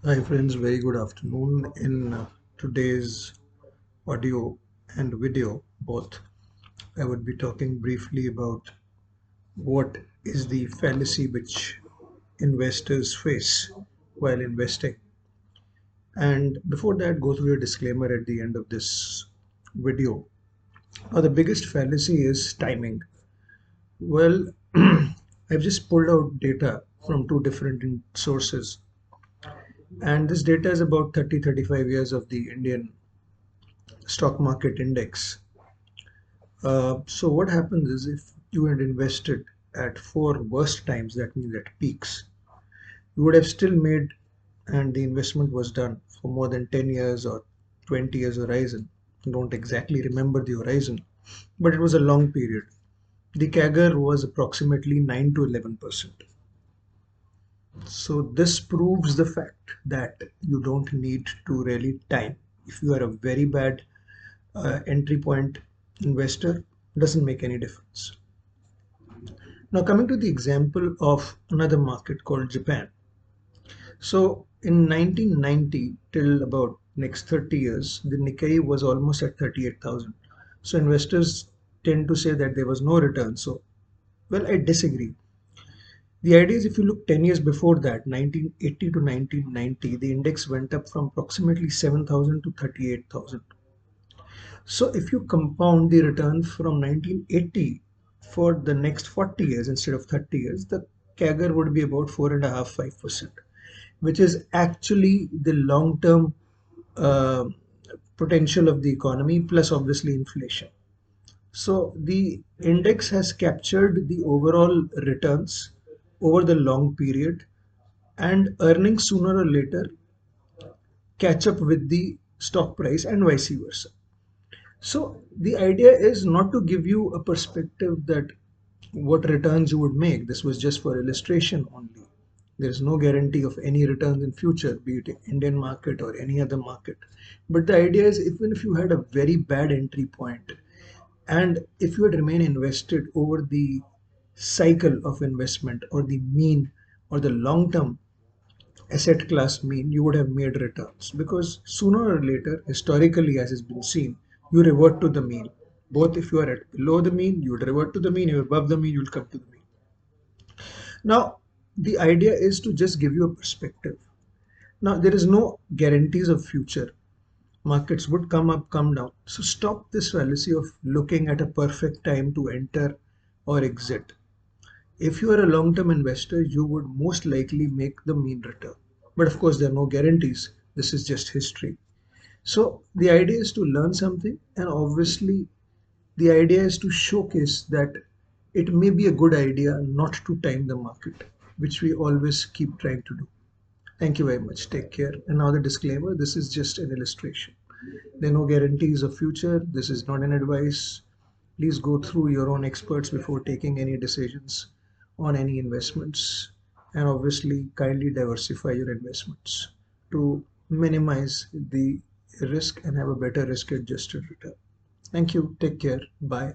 Hi friends, very good afternoon. In today's audio and video, both, I would be talking briefly about what is the fallacy which investors face while investing. And before that, go through a disclaimer at the end of this video. Now, the biggest fallacy is timing. Well, I've just pulled out data from two different sources, and this data is about 35 years of the Indian stock market index. So what happens is if you had invested at four worst times, that means at peaks, you would have still made, and the investment was done for more than 10 years or 20 years horizon. I don't exactly remember the horizon, but it was a long period. The CAGR was approximately 9 to 11%. So this proves the fact that you don't need to really time. If you are a very bad entry point investor, it doesn't make any difference. Now, coming to the example of another market called Japan. So, in 1990 till about next 30 years, the Nikkei was almost at 38,000. So, investors tend to say that there was no return. So, well, I disagree. The idea is if you look 10 years before that, 1980 to 1990, the index went up from approximately 7,000 to 38,000. So if you compound the return from 1980 for the next 40 years instead of 30 years, the CAGR would be about 4.5-5%, which is actually the long-term uh, potential of the economy plus obviously inflation. So the index has captured the overall returns over the long period, and earnings sooner or later catch up with the stock price and vice versa. So the idea is not to give you a perspective that what returns you would make. This was just for illustration only. There is no guarantee of any returns in future, be it Indian market or any other market. But the idea is even if you had a very bad entry point and if you had remained invested over the cycle of investment or the mean or the long term asset class mean, you would have made returns because sooner or later, historically, as has been seen, you revert to the mean. Both if you are at below the mean, you would revert to the mean. If you're above the mean, you'll come to the mean. Now, the idea is to just give you a perspective. Now, there is no guarantees of future. Markets would come up, come down. So stop this fallacy of looking at a perfect time to enter or exit. If you are a long-term investor, you would most likely make the mean return. But of course, there are no guarantees. This is just history. So the idea is to learn something, and obviously, the idea is to showcase that it may be a good idea not to time the market, which we always keep trying to do. Thank you very much. Take care. And now the disclaimer, this is just an illustration. There are no guarantees of future. This is not an advice. Please go through your own experts before taking any decisions on any investments. And obviously, kindly diversify your investments to minimize the risk and have a better risk adjusted return. Thank you. Take care. Bye.